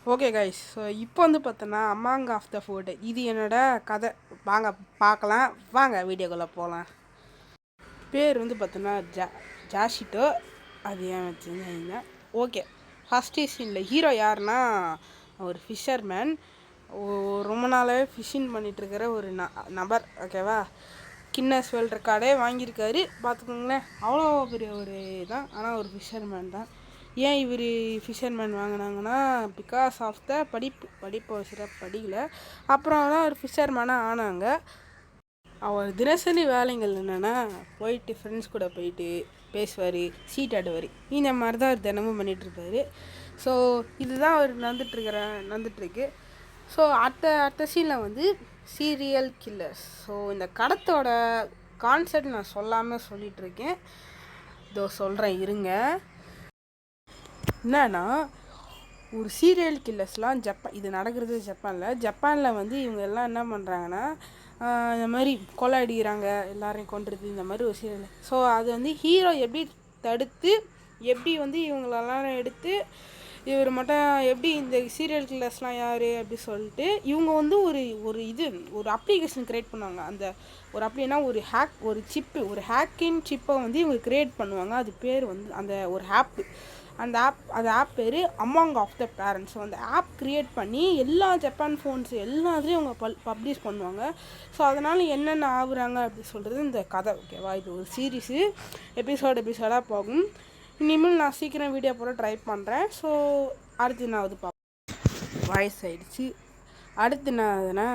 Okay guys, so இப்போ வந்து பார்த்தோன்னா அமாங் ஆஃப் த ஃபுட் இது என்னோட கதை. வாங்க பார்க்கலாம், வாங்க வீடியோக்குள்ளே போகலாம். பேர் வந்து பார்த்தோன்னா ஜாஷிட்டோ. அது ஏன் வச்சுருந்தீங்க? ஓகே, ஃபஸ்ட்டு சீனில் ஹீரோ யாருன்னா ஒரு ஃபிஷர்மேன். ரொம்ப நாளாகவே ஃபிஷிங் பண்ணிகிட்ருக்கிற ஒரு நபர். ஓகேவா, கின்னஸ் வேர்ல்ட் ரெக்கார்டே வாங்கியிருக்காரு பார்த்துக்கோங்களேன். அவ்வளோ பெரிய ஒரு தான். ஆனால் ஒரு ஃபிஷர்மேன் தான். ஏன் இவர் ஃபிஷர்மேன் வாங்கினாங்கன்னா பிகாஸ் ஆஃப் த படிப்பு சிறப்பு படிக்கல. அப்புறம் தான் ஒரு ஃபிஷர்மேனாக ஆனாங்க. அவர் தினசரி வேலைகள் என்னென்னா போயிட்டு ஃப்ரெண்ட்ஸ் கூட போயிட்டு பேசுவார், சீட் ஆடுவார். இந்த மாதிரி தான் அவர் தினமும் பண்ணிகிட்ருப்பாரு. ஸோ இதுதான் அவர் நடந்துகிட்ருக்கு. ஸோ அடுத்த சீனில் வந்து சீரியல் கில்லர்ஸ். ஸோ இந்த கடத்தோட கான்செப்ட் நான் சொல்லாமல் சொல்லிகிட்ருக்கேன். இதோ சொல்கிறேன் இருங்க. என்னன்னா ஒரு சீரியல் கில்லர்ஸ்லாம் இது நடக்கிறது ஜப்பானில் வந்து இவங்க எல்லாம் என்ன பண்ணுறாங்கன்னா இந்த மாதிரி கொலை அடிக்கிறாங்க, எல்லாரையும் கொன்றது, இந்த மாதிரி ஒரு சீரியல். ஸோ அது வந்து ஹீரோ எப்படி தடுத்து எப்படி வந்து இவங்களெல்லாம் எடுத்து இவர் மட்டும் எப்படி இந்த சீரியல் கில்லர்ஸ்லாம் யார் அப்படி சொல்லிட்டு இவங்க வந்து ஒரு அப்ளிகேஷன் க்ரியேட் பண்ணுவாங்க. அந்த ஒரு அப்படின்னா ஒரு ஹேக்கிங் சிப்பை வந்து இவங்க க்ரியேட் பண்ணுவாங்க. அது பேர் வந்து அந்த ஒரு அந்த ஆப் பேர் among of the parents. So அந்த ஆப் க்ரியேட் பண்ணி எல்லா ஜப்பான் ஃபோன்ஸு எல்லாத்துலேயும் அவங்க பப்ளிஷ் பண்ணுவாங்க. ஸோ அதனால் என்னென்ன ஆகுறாங்க அப்படி சொல்கிறது இந்த கதை. ஓகேவா, இது ஒரு சீரீஸு, எபிசோடாக போகும். இனிமேல் நான் சீக்கிரம் வீடியோ போட ட்ரை பண்ணுறேன். ஸோ அடுத்து நான் வாய்ஸ் ஆகிடுச்சு. அடுத்து நான் எதுனா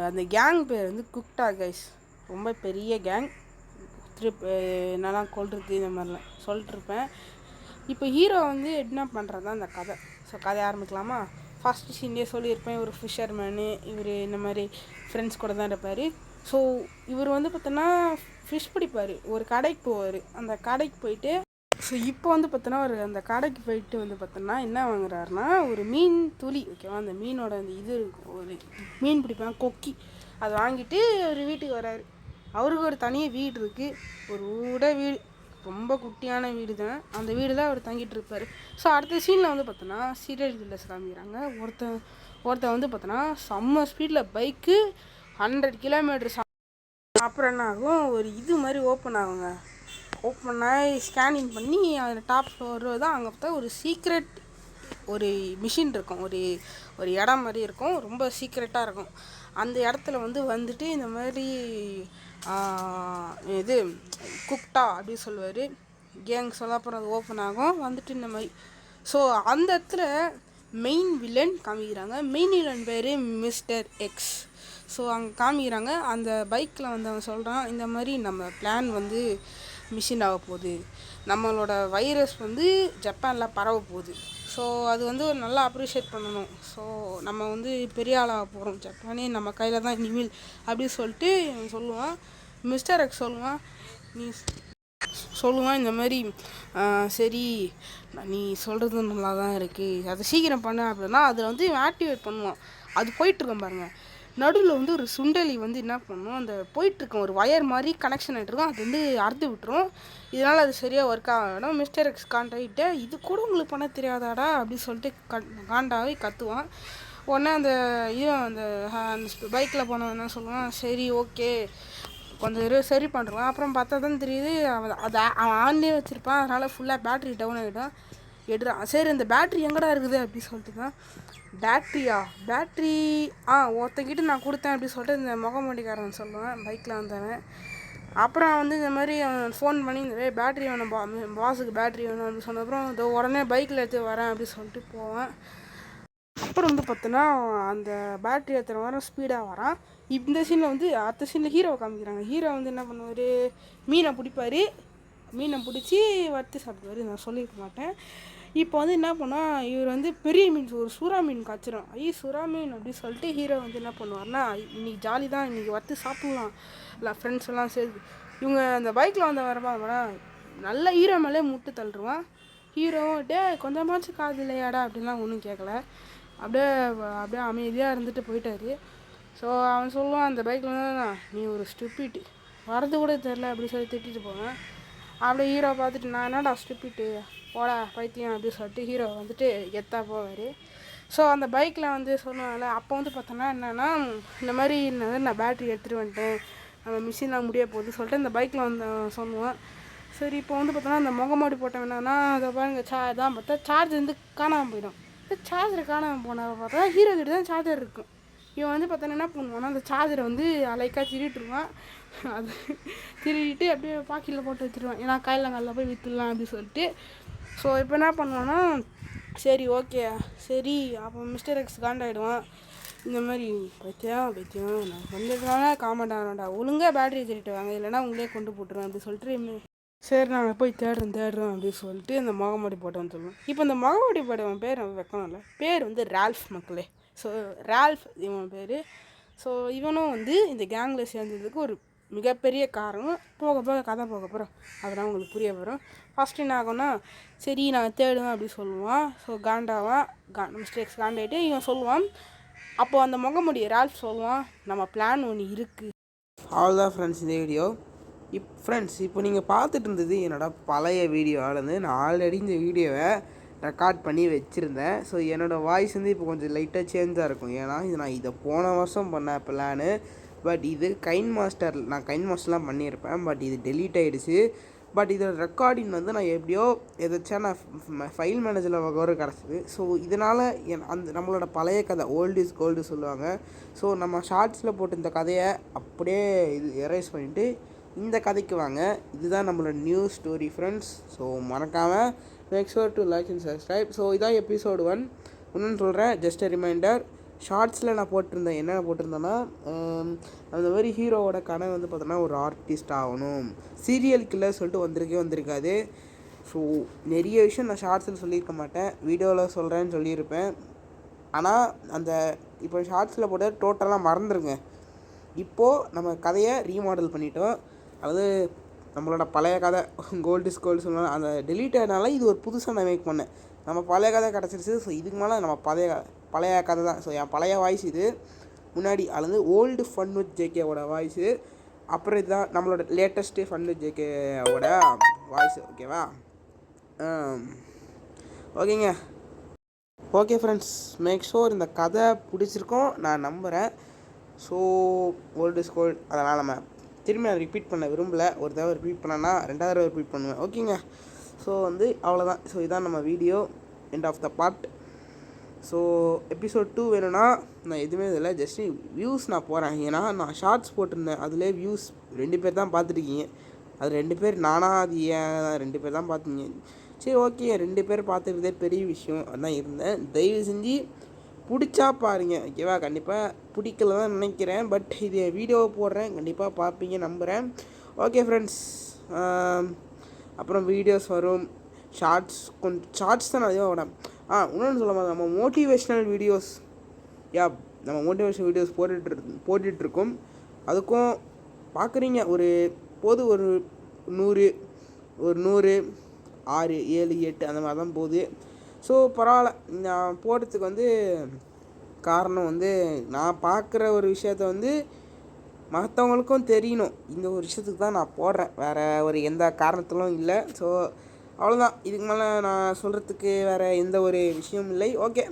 அந்த கேங் பேர் வந்து குக்டா கைஸ். ரொம்ப பெரிய கேங். என்னெல்லாம் கொள்றது இந்த மாதிரிலாம் சொல்லிட்டுருப்பேன். இப்போ ஹீரோ வந்து என்ன பண்ணுறது தான் அந்த கதை. ஸோ கதை ஆரம்பிக்கலாமா? ஃபஸ்ட்டு சீன்லேயே சொல்லியிருப்பேன், ஒரு ஃபிஷர்மேனு. இவர் இந்த மாதிரி ஃப்ரெண்ட்ஸ் கூட தான் இருப்பார். ஸோ இவர் வந்து பார்த்தோன்னா ஃபிஷ் பிடிப்பார். ஒரு கடைக்கு போவார். அந்த கடைக்கு போயிட்டு ஸோ இப்போ வந்து பார்த்தோன்னா அந்த கடைக்கு போயிட்டு வந்து பார்த்தோன்னா என்ன வாங்குறாருனா ஒரு மீன் துளி. ஓகேவா, அந்த மீனோட அந்த இது ஒரு மீன் பிடிப்பாங்க கொக்கி, அதை வாங்கிட்டு ஒரு வீட்டுக்கு வர்றாரு. அவருக்கு ஒரு தனியாக வீடு இருக்குது. ஒரு வீடு, ரொம்ப குட்டியான வீடு தான். அந்த வீடு தான் அவர் தங்கிட்டு இருப்பார். ஸோ அடுத்த சீனில் வந்து பார்த்தோன்னா சீரியல் கில்லர்ஸ் காமிக்கிறாங்க. ஒருத்தன் வந்து பார்த்தோன்னா செம்ம ஸ்பீடில் பைக்கு 100 கிலோமீட்டர். அப்புறம் என்ன ஆகும், ஒரு இது மாதிரி ஓப்பன் ஆகி ஸ்கேனிங் பண்ணி அதில் டாப் ஃப்ளோர் தான். அங்கே பார்த்தா ஒரு சீக்ரெட் ஒரு மிஷின் இருக்கும். ஒரு இடம் மாதிரி இருக்கும், ரொம்ப சீக்ரெட்டாக இருக்கும். அந்த இடத்துல வந்துட்டு இந்த மாதிரி இது குக்டா அப்படி சொல்லுவார். கேங் சொல்ல அப்புறம் அது ஓப்பன் ஆகும் வந்துட்டு இந்த மாதிரி. ஸோ அந்த இடத்துல மெயின் வில்லன் காமிக்கிறாங்க. மெயின் வில்லன் பேர் மிஸ்டர் எக்ஸ். ஸோ அங்கே காமிக்கிறாங்க. அந்த பைக்கில் அவன் சொல்கிறான், இந்த மாதிரி நம்ம பிளான் மிஷின் ஆக போகுது, நம்மளோட வைரஸ் ஜப்பானில் பரவ போகுது. ஸோ அது ஒரு நல்லா அப்ரிஷியேட் பண்ணணும். ஸோ நம்ம பெரிய ஆளாக போகிறோம், ஜப்பானே நம்ம கையில் தான் இனிமேல் அப்படின்னு சொல்லிட்டு சொல்லுவான். மிஸ்டர் எக்ஸ் சொல்லுவான் இந்த மாதிரி, சரி நீ சொல்கிறது நல்லா தான் இருக்குது, அதை சீக்கிரம் பண்ண அப்படின்னா அதில் ஆக்டிவேட் பண்ணுவான். அது போயிட்டுருக்கோம் பாருங்கள். நடுவில் ஒரு சுண்டலி என்ன பண்ணும், அந்த போயிட்டுருக்கோம் ஒரு ஒயர் மாதிரி கனெக்ஷன் ஆகிட்டுருக்கோம், அது அறுத்து விட்டுரும். இதனால் அது சரியாக ஒர்க் ஆகணும். மிஸ்டர் எக்ஸ் காண்டாகிட்ட இது கூட உங்களுக்கு பண்ண தெரியாதாடா அப்படின்னு சொல்லிட்டு காண்டாகி கத்துவான். உடனே அந்த பைக்கில் போனவன் என்ன சொல்லுவான், சரி ஓகே கொஞ்சம் சரி பண்ணுறான். அப்புறம் பார்த்தா தான் தெரியுது அவன் ஆன்லேயே வச்சுருப்பான். அதனால் ஃபுல்லாக பேட்ரி டவுன் ஆகிடும். எடுறான். சரி இந்த பேட்ரி எங்கடா இருக்குது அப்படி சொல்லிட்டு தான், பேட்ரி ஒருத்தங்கிட்ட நான் கொடுத்தேன் அப்படின்னு சொல்லிட்டு இந்த முகமூடிக்காரன் சொல்லுவேன், பைக்கில் வந்தவன். அப்புறம் இந்த மாதிரி அவன் ஃபோன் பண்ணி இந்த பேட்ரி வேணும் பாஸுக்கு பேட்ரி வேணும் அப்படின்னு சொன்னப்புறம் இதோ உடனே பைக்கில் எடுத்து வரேன் அப்படின்னு சொல்லிட்டு போவேன். அப்புறம் பார்த்தோன்னா அந்த பேட்ரி எடுத்துகிற வர ஸ்பீடாக வரான். இந்த சீனில் அடுத்த சீனில் ஹீரோவை காமிக்கிறாங்க. ஹீரோ என்ன பண்ணுவார், மீனை பிடிச்சி வறுத்து சாப்பிடுவார். நான் சொல்லியிருக்க மாட்டேன். இப்போ என்ன பண்ணால் இவர் பெரிய மீன், ஒரு சுறா மீன் காய்ச்சிரும். சுறா மீன் அப்படி சொல்லிட்டு ஹீரோ என்ன பண்ணுவார்னா, இன்றைக்கி ஜாலி தான், இன்றைக்கி வறுத்து சாப்பிட்லாம் இல்லை ஃப்ரெண்ட்ஸ் எல்லாம் சேர்ந்து. இவங்க அந்த பைக்கில் வரப்பாங்கன்னா நல்ல ஹீரோ மேலே முட்டு தள்ளுருவான். ஹீரோ கொஞ்சமாச்சும் காது இல்லையாடா அப்படின்லாம் ஒன்றும் கேட்கல, அப்படியே அமைதியாக இருந்துட்டு போயிட்டார். ஸோ அவன் சொல்லுவான் அந்த பைக்கில் நீ ஒரு ஸ்டூபிட், வரது கூட தெரில அப்படி சொல்லி திட்டிட்டு போவேன். அப்படியே ஹீரோ பார்த்துட்டு நான் என்னடா ஸ்டூபிட்டு போடா பைத்தியம் அப்படின்னு சொல்லிட்டு ஹீரோ எத்தா போவார். ஸோ அந்த பைக்கில் வந்து சொல்லுவாங்கள்ல, அப்போ வந்து பார்த்தோன்னா என்னென்னா, இந்த மாதிரி நான் பேட்ரி எடுத்துகிட்டு வந்துட்டேன், நம்ம மிஷின்லாம் முடிய போகுது சொல்லிட்டு இந்த பைக்கில் வந்து சொல்லுவேன். சரி இப்போ வந்து பார்த்தோன்னா அந்த முகமாடி போட்டோம் என்னன்னா, அதை பாருங்க தான் பார்த்தா சார்ஜ் வந்து காணாமல் போயிடும். சார்ஜர் காணாமல் போனால் பார்த்தா ஹீரோ கிட்ட தான் சார்ஜர் இருக்கும். இவன் வந்து பார்த்தோன்னா என்ன பண்ணுவான்னா, அந்த சார்ஜரை வந்து அலைக்காக திருட்டுருவான். அது திருடிட்டு அப்படியே பாக்கெட்டில் போட்டு வச்சுருவான், ஏன்னா கையில் போய் விற்றுலாம் அப்படின்னு சொல்லிட்டு. ஸோ இப்போ என்ன பண்ணுவான்னா, சரி ஓகே சரி அப்போ மிஸ்டர் எக்ஸ் காண்டாயிடுவான். இந்த மாதிரி பத்தியம் நான் வந்துடுறாங்க காமெண்ட் ஆகணும்டா, ஒழுங்காக பேட்டரி திருட்டு வாங்க, இல்லைனா உங்களே கொண்டு போட்டுருவேன் அப்படி சொல்லிட்டு, சரி நாங்கள் போய் தேடுறோம் அப்படின்னு சொல்லிட்டு இந்த முகமாடி போட்டோன்னு சொல்லுவோம். இப்போ இந்த முகமாடி போட்டவன் பேர் வைக்கணும்ல, பேர் வந்து ரால்ஃப் மக்களே. ஸோ ரால்ஃப் இவன் பேர். ஸோ இவனும் வந்து இந்த கேங்கில் சேர்ந்ததுக்கு ஒரு மிகப்பெரிய காரணம். போக கதை போக போகிறோம், அதெல்லாம் உங்களுக்கு புரிய வரும். ஃபஸ்ட்டு என்ன ஆகும்னா, சரி நான் தேடுவேன் அப்படி சொல்லுவான். ஸோ காண்டாவான், மிஸ்டேக்ஸ் காண்டாயிட்டு இவன் சொல்லுவான். அப்போது அந்த முகமுடி ரால்ஃப் சொல்லுவான், நம்ம பிளான் ஒன்று இருக்குது. அவ்வளோதான் ஃப்ரெண்ட்ஸ் இந்த வீடியோ. ஃப்ரெண்ட்ஸ் இப்போ நீங்கள் பார்த்துட்டு இருந்தது என்னோடய பழைய வீடியோவிலேருந்து. நான் ஆல்ரெடி இந்த வீடியோவை ரெக்கார்ட் பண்ணி வச்சுருந்தேன். ஸோ என்னோடய வாய்ஸ் வந்து இப்போ கொஞ்சம் லைட்டாக சேஞ்சாக இருக்கும், ஏன்னா நான் போன வருஷம் பண்ணேன் பிளானு. பட் இது நான் கைன் மாஸ்டர்லாம் பண்ணியிருப்பேன், பட் இது டெலீட் ஆகிடுச்சு. பட் இதோட ரெக்கார்டிங் வந்து நான் எப்படியோ எதாச்சும் நான் ஃபைல் மேனேஜரில் வர கிடச்சிது. ஸோ இதனால் நம்மளோட பழைய கதை ஓல்டு இஸ் கோல்டு சொல்லுவாங்க. ஸோ நம்ம ஷார்ட்ஸில் போட்டு இந்த கதையை அப்படியே எரேஸ் பண்ணிவிட்டு இந்த கதைக்கு வாங்க. இதுதான் நம்மளோட நியூ ஸ்டோரி ஃப்ரெண்ட்ஸ். ஸோ மறக்காமல் make sure to like and subscribe. So இதான் எபிசோடு 1. இன்னொன்று சொல்கிறேன், ஜஸ்ட் ரிமைண்டர், ஷார்ட்ஸில் நான் போட்டிருந்தேன், என்னென்ன போட்டிருந்தேன்னா, அந்த மாதிரி ஹீரோவோட கனவு வந்து பார்த்தோன்னா ஒரு ஆர்டிஸ்ட் ஆகணும், சீரியல் கில்லர் சொல்லிட்டு வந்திருக்காது. ஸோ நிறைய விஷயம் நான் ஷார்ட்ஸில் சொல்லியிருக்க மாட்டேன், வீடியோவில் சொல்கிறேன்னு சொல்லியிருப்பேன். ஆனால் அந்த இப்போ ஷார்ட்ஸில் போட்டு டோட்டலாக மறந்துடுங்க. இப்போது நம்ம கதையை ரீமாடல் பண்ணிட்டோம். அதாவது நம்மளோட பழைய கதை கோல்டு இஸ் கோல்டு சொல்லலாம், அந்த டெலீட் ஆனதுனால இது ஒரு புதுசாக நான் மேக் பண்ணேன். நம்ம பழைய கதை கிடச்சிருச்சு. ஸோ இதுக்கு மேலே நம்ம பழைய கதை தான். ஸோ என் பழைய வாய்ஸ் இது. முன்னாடி அது ஓல்டு ஃபன் வித் ஜேகேவோட வாய்ஸு. அப்புறம் இதுதான் நம்மளோட லேட்டஸ்ட்டு ஃபன் வித் ஜேகேவோட வாய்ஸ். ஓகேவா? ஓகேங்க. ஓகே ஃப்ரெண்ட்ஸ், மேக் ஷூர் இந்த கதை பிடிச்சிருக்கோம் நான் நம்புகிறேன். ஸோ ஓல்டு இஸ் கோல்டு, அதனால் நம்ம திரும்பி நான் ரிப்பீட் பண்ண விரும்பலை. ஒரு தடவை ரிப்பீட் பண்ணேன்னா 2வது தடவை ரிப்பீட் பண்ணுவேன். ஓகேங்க. ஸோ வந்து அவ்வளோதான். ஸோ இதான் நம்ம video, end of the part. So episode 2 வேணும்னா நான் எதுவுமே இதில் ஜஸ்ட்டு வியூஸ் நான் போகிறேன், ஏன்னா நான் ஷார்ட்ஸ் போட்டிருந்தேன், அதிலே வியூஸ் 2 பேர் தான் பார்த்துருக்கீங்க. அது 2 பேர் அது ஏன் 2 பேர் தான் பார்த்தீங்க. சரி ஓகே, 2 பேர் பார்த்துக்கிறதே பெரிய விஷயம், அதான் இருந்தேன். தயவு செஞ்சு பிடிச்சா பாருங்க, ஓகேவா? கண்டிப்பாக பிடிக்கல தான் நினைக்கிறேன், பட் இது வீடியோவை போடுறேன், கண்டிப்பாக பார்ப்பீங்க நம்புகிறேன். ஓகே ஃப்ரெண்ட்ஸ், அப்புறம் வீடியோஸ் வரும், ஷார்ட்ஸ் தான் அதிகமாக விட. இன்னொன்று சொல்ல நம்ம மோட்டிவேஷ்னல் வீடியோஸ், நம்ம மோட்டிவேஷனல் வீடியோஸ் போட்டுட்ருக்கோம். அதுக்கும் பார்க்குறீங்க, ஒரு 100 6 7 8 அந்த மாதிரி தான் போகுது. ஸோ பரவாயில்ல, நான் போடுறதுக்கு வந்து காரணம் வந்து நான் பார்க்குற ஒரு விஷயத்த வந்து மற்றவங்களுக்கும் தெரியணும், இந்த ஒரு விஷயத்துக்கு தான் நான் போடுறேன், வேறு ஒரு எந்த காரணத்திலும் இல்லை. ஸோ அவ்வளோதான், இதுக்கு மேலே நான் சொல்கிறதுக்கு வேறு எந்த ஒரு விஷயமும் இல்லை. ஓகே,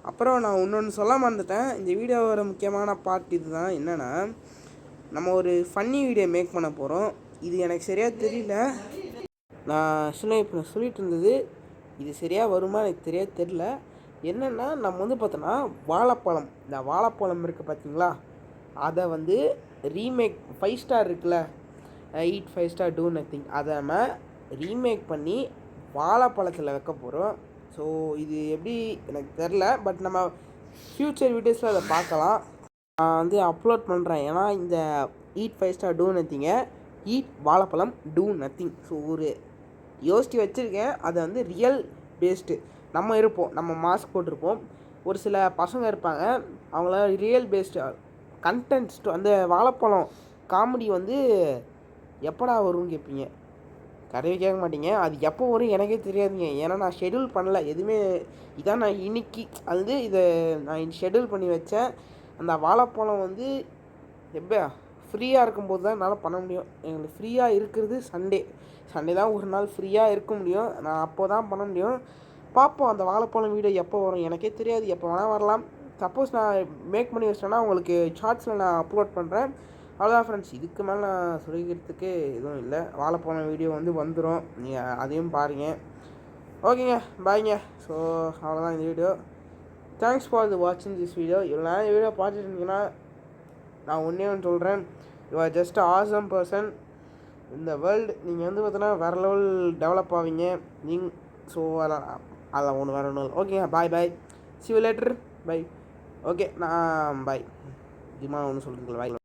அப்புறம் நான் இன்னொன்று சொல்ல மறந்துட்டேன். இந்த வீடியோவோட முக்கியமான பார்ட் இது தான், என்னென்னா நம்ம ஒரு ஃபன்னி வீடியோ மேக் பண்ண போகிறோம். இது எனக்கு சரியாக தெரியல, நான் இப்போ சொல்லிகிட்டு இருந்தது, இது சரியாக வருமா எனக்கு தெரியல. என்னென்னா நம்ம வந்து பார்த்தோன்னா வாழைப்பழம், இந்த வாழைப்பழம் இருக்குது பார்த்தீங்களா, அதை வந்து ரீமேக் 5 ஸ்டார் இருக்குல்ல, eat 5 star do nothing, அதை நம்ம ரீமேக் பண்ணி வாழைப்பழத்தில் வைக்க போகிறோம். ஸோ இது எப்படி எனக்கு தெரில, பட் நம்ம ஃப்யூச்சர் வீடியோஸில் அதை பார்க்கலாம். நான் வந்து அப்லோட் பண்ணுறேன், ஏன்னா இந்த eat 5 star do nothing, eat வாழைப்பழம் டூ நத்திங். ஸோ ஒரு யோசித்து வச்சுருக்கேன், அதை வந்து ரியல் பேஸ்டு நம்ம இருப்போம், நம்ம மாஸ்க் போட்டிருப்போம், ஒரு சில பசங்க இருப்பாங்க, அவங்கள ரியல் பேஸ்டு கண்டென்ட்ஸ், அந்த வாழைப்பழம் காமெடி வந்து எப்படா வரும்னு கேட்பீங்க, கதையை கேட்க மாட்டீங்க. அது எப்போ வரும் எனக்கே தெரியாதுங்க, ஏன்னா நான் ஷெடியூல் பண்ணல எதுவுமே. இதான் நான் இன்றைக்கி அது இதை நான் ஷெடியூல் பண்ணி வச்சேன். அந்த வாழைப்பழம் வந்து எப்போ ஃப்ரீயாக இருக்கும்போது தான் என்னால் பண்ண முடியும். எங்களுக்கு ஃப்ரீயாக இருக்கிறது சண்டே தான் ஒரு நாள் ஃப்ரீயாக இருக்க முடியும், நான் அப்போ தான் பண்ண முடியும். பார்ப்போம் அந்த வாழைப்பழம் வீடியோ எப்போ வரும் எனக்கே தெரியாது, எப்போ வேணால் வரலாம். சப்போஸ் நான் மேக் பண்ணி வச்சிட்டேன்னா உங்களுக்கு ஷார்ட்ஸில் நான் அப்லோட் பண்ணுறேன். அவ்வளோதான் ஃப்ரெண்ட்ஸ், இதுக்கு மேலே நான் சொல்லிக்கிறதுக்கு எதுவும் இல்லை. வாழைப்பழம் வீடியோ வந்து வந்துடும், நீங்கள் அதையும் பாருங்கள். ஓகேங்க, பாய்ங்க. ஸோ அவ்வளோதான் இந்த வீடியோ. தேங்க்ஸ் ஃபார் வாட்சிங் திஸ் வீடியோ. இவ்வளோ நேரம் இந்த வீடியோ பார்த்துட்டு இருந்தீங்கன்னா நான் ஒன்றே ஒன்று சொல்கிறேன், you are just awesome person இந்த வேர்ல்டு. நீங்கள் வந்து பார்த்தீங்கன்னா வேறு லெவல் டெவலப் ஆவீங்க ஸோ அதான் ஒன்று வேறு ஒன்று. ஓகேங்க, bye bye, see you later, bye. Okay, நான் பாய். இதுமா ஒன்று சொல்கிறீங்களா, பாய்.